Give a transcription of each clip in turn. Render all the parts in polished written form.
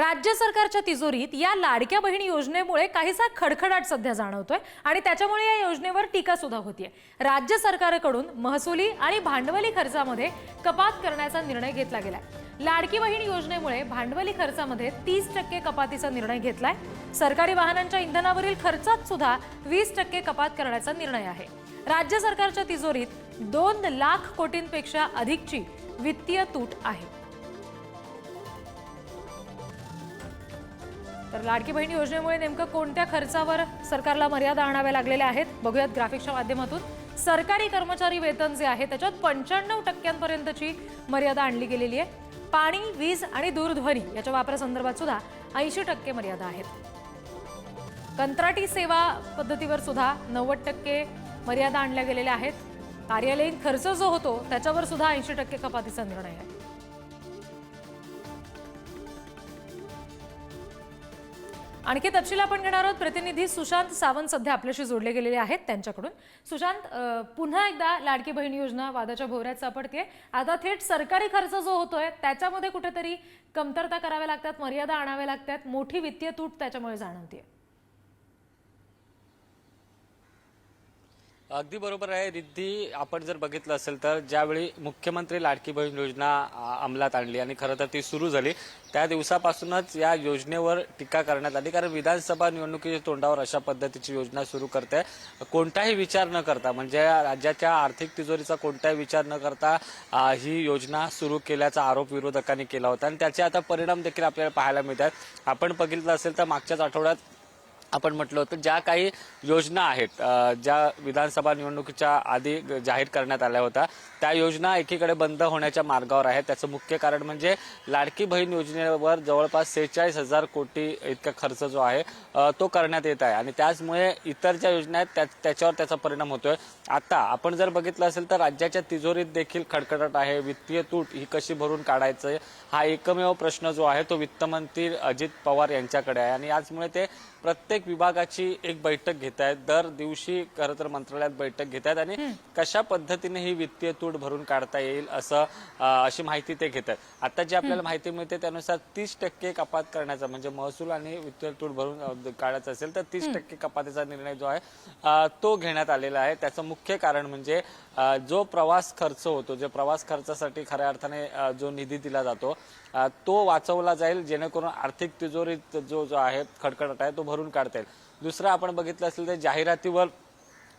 राज्य सरकारच्या तिजोरीत या लाडक्या बहिणी योजनेमुळे काहीसा खडखडाट सध्या जाणवतोय आणि त्याच्यामुळे या योजनेवर टीका सुद्धा होतीये। राज्य सरकारकडून महसुली आणि भांडवली खर्चामध्ये कपात करण्याचा निर्णय घेतला गेलाय। लाडकी बहीण योजनेमुळे भांडवली खर्चामध्ये 30% कपातीचा निर्णय घेतलाय। सरकारी वाहनांच्या इंधनावरील खर्चात सुद्धा 20% कपात करण्याचा निर्णय आहे। राज्य सरकारच्या तिजोरीत 2 लाख कोटींपेक्षा अधिकची वित्तीय तूट आहे। तर लाडकी बहीण योजनेमुळे नेमकं कोणत्या खर्चावर सरकारला मर्यादा आणाव्या लागलेल्या आहेत बघूयात ग्राफिक्सच्या माध्यमातून। सरकारी कर्मचारी वेतन जे आहे त्याच्यात 95% मर्यादा आणली गेलेली आहे। पाणी, वीज आणि दूरध्वनी याच्या वापरासंदर्भात सुद्धा 80% मर्यादा आहेत। कंत्राटी सेवा पद्धतीवर सुद्धा 90% मर्यादा आणल्या गेलेल्या आहेत। कार्यालयीन खर्च जो होतो त्याच्यावर सुद्धा 80% कपातीचा निर्णय आहे। आणखी तपशील आपण घेणार आहोत। प्रतिनिधी सुशांत सावंत सध्या आपल्याशी जोडले गेलेले आहेत त्यांच्याकडून। सुशांत, पुन्हा एकदा लाडकी बहीण योजना वादाच्या भोवऱ्यात सापडते। आता थेट सरकारी खर्च जो होतोय त्याच्यामध्ये कुठेतरी कमतरता कराव्या लागतात, मर्यादा आणाव्या लागतात, मोठी वित्तीय तूट त्याच्यामुळे जाणवते। अगदी बरोबर आहे रिद्धी। आपण जर बघितलं असेल तर ज्यावेळी मुख्यमंत्री लाडकी बहीण योजना अंमलात आणली आणि खरं तर ती सुरू झाली त्या दिवसापासूनच या योजनेवर टीका करण्यात आली, कारण विधानसभा निवडणुकीच्या तोंडावर अशा पद्धतीची योजना सुरू करते कोणताही विचार न करता, म्हणजे राज्याच्या आर्थिक तिजोरीचा कोणताही विचार न करता ही योजना सुरू केल्याचा आरोप विरोधकांनी केला होता आणि त्याचे आता परिणाम देखील आपल्याला पाहायला मिळतात। आपण बघितलं असेल तर मागच्याच आठवड्यात आपण म्हटलं होतं ज्या काही योजना आहेत ज्या विधानसभा निवडणुकीच्या आधी जाहीर करण्यात आल्या होत्या त्या योजना एकीकडे बंद होण्याच्या मार्गावर आहेत। त्याचं मुख्य कारण म्हणजे लाडकी बहीण योजनेवर जवळपास 46,000 कोटी इतका खर्च जो आहे तो करण्यात येत आहे आणि त्याचमुळे इतर ज्या योजना आहेत त्याच्यावर त्याचा परिणाम होतोय। आता आपण जर बघितलं असेल तर राज्याच्या तिजोरीत देखील खडखडाट आहे। वित्तीय तूट ही कशी भरून काढायचं हा एकमेव प्रश्न जो आहे तो वित्तमंत्री अजित पवार यांच्याकडे आहे आणि याचमुळे ते प्रत्येक विभागाची एक बैठक घेत आहेत। दर दिवशी खरं तर मंत्रालयात बैठक घेत आहेत आणि कशा पद्धतीने ही वित्तीय तूट भरून काढता येईल अशी माहिती ते घेत आहेत। आता जी आपल्याला माहिती मिळते त्यानुसार 30% कपात करण्याचा, म्हणजे महसूल आणि वित्तीय तूट भरून काढायचं असेल तर 30% कपातीचा निर्णय जो आहे तो घेण्यात आलेला आहे। त्याचं मुख्य कारण म्हणजे जो प्रवास खर्च होतो, जो प्रवास खर्चासाठी खऱ्या अर्थाने जो निधी दिला जातो तो वाचवला जाईल, जेणेकरून आर्थिक तिजोरीत जो आहे खडखडाट आहे तो भरून काढता येईल। दुसरं आपण बघितलं असेल तर जाहिरातीवर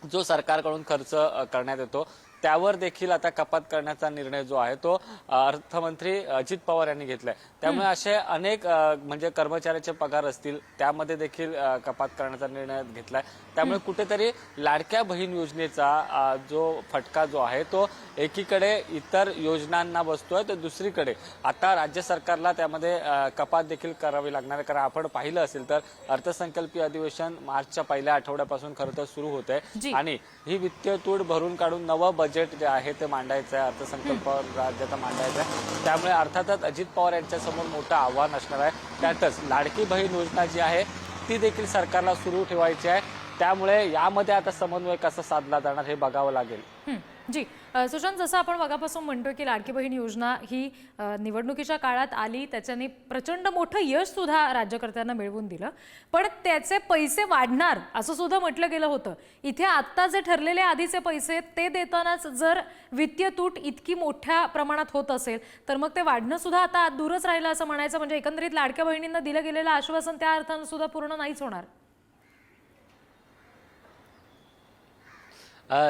जो सरकारकडून खर्च करण्यात येतो त्यावर देखील आता कपात करण्याचा निर्णय जो आहे तो अर्थमंत्री अजित पवार यांनी घेतलाय। त्यामुळे असे अनेक म्हणजे कर्मचाऱ्याचे पगार असतील त्यामध्ये देखील कपात करण्याचा निर्णय घेतलाय। त्यामुळे कुठेतरी लाडक्या बहीण योजनेचा जो फटका जो आहे तो एकीकडे इतर योजनांना बसतोय तर दुसरीकडे आता राज्य सरकारला त्यामध्ये कपात देखील करावी लागणार आहे। कारण आपण पाहिलं असेल तर अर्थसंकल्पीय अधिवेशन मार्चच्या पहिल्या आठवड्यापासून खरं तर सुरू होत आहे आणि ही वित्तीय तूट भरून काढून नवं बजेट जे आहे ते मांडायचं आहे, अर्थसंकल्प राज्याचा मांडायचा आहे। त्यामुळे अर्थातच अजित पवार यांच्या समोर मोठं आव्हान असणार आहे। त्यातच लाडकी बहीण योजना जी आहे ती देखील सरकारला सुरू ठेवायची आहे। त्यामुळे यामध्ये आता समन्वय कसा साधला जाणार हे बघावं लागेल। जी सुशांत, जसं आपण बघापासून म्हणतोय की लाडकी बहीण योजना ही निवडणुकीच्या काळात आली, त्याच्याने प्रचंड मोठं यश सुद्धा राज्यकर्त्यांना मिळवून दिलं, पण त्याचे पैसे वाढणार असं सुद्धा म्हटलं गेलं होतं। इथे आता जे ठरलेले आधीचे पैसे ते देतानाच जर वित्तीय तूट इतकी मोठ्या प्रमाणात होत असेल तर मग ते वाढणं सुद्धा आता दूरच राहिलं असं म्हणायचं, म्हणजे एकंदरीत लाडक्या बहिणींना दिलं गेलेलं आश्वासन त्या अर्थानं सुद्धा पूर्ण नाहीच होणार।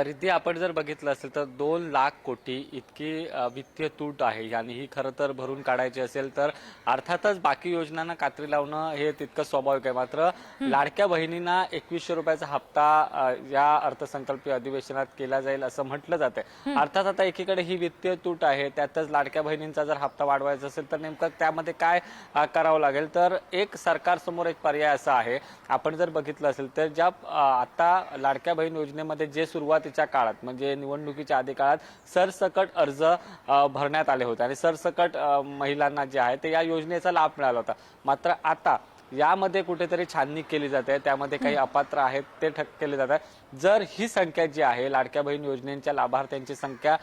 रिद्धी, आपण जर बघितलं असेल तर 2 लाख कोटी इतकी वित्तीय तूट आहे आणि ही खरं तर भरून काढायची असेल तर अर्थातच बाकी योजनांना कात्री लावणं हे तितकं स्वाभाविक आहे। मात्र लाडक्या बहिणींना 2100 रुपयाचा हप्ता या अर्थसंकल्पीय अधिवेशनात केला जाईल असं म्हटलं जातंय। अर्थात आता एकीकडे ही वित्तीय तूट आहे, त्यातच लाडक्या बहिणींचा जर हप्ता वाढवायचा असेल तर नेमकं त्यामध्ये काय करावं लागेल, तर एक सरकारसमोर एक पर्याय असा आहे। आपण जर बघितलं असेल तर ज्या आता लाडक्या बहीण योजनेमध्ये जे सुरुवातीच्या काळात म्हणजे निवडणुकीच्या आधी काळात सरसकट अर्ज भरण्यात आले होते आणि सरसकट महिलांना जे आहे ते या योजनेचा लाभ मिळाला होता। मात्र आता यामध्ये कुठेतरी छाननी केली जाते, त्यामध्ये काही अपात्र आहेत ते केले जातात. जर ही संख्या जी आहे लाडक्या बहीण योजनेच्या लाभार्थ्यांची संख्या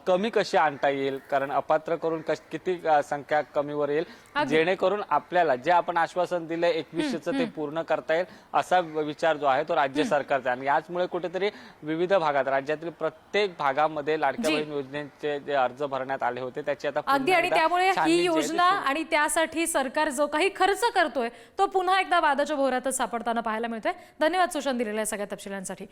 कमी कशी आणता येईल, कारण अपात्र करून किती संख्या कमीवर येईल, जेणेकरून आपल्याला जे आपण आश्वासन दिले 2100चं ते पूर्ण करता येईल असा विचार जो आहे तो राज्य सरकारचा. आणि याचमुळे कुठेतरी विविध भागात राज्यातील प्रत्येक भागामध्ये लाडक्या बहीण योजनेचे जे अर्ज भरण्यात आले होते त्याची आता अगदी, आणि त्यामुळे ही योजना आणि त्यासाठी सरकार जो काही खर्च करतोय तो पुन्हा एकदा वादाच्या भोवऱ्यातच सापडताना पाहायला मिळतोय. धन्यवाद सुशांत दिलेल्या सगळ्या तपशिलांसाठी.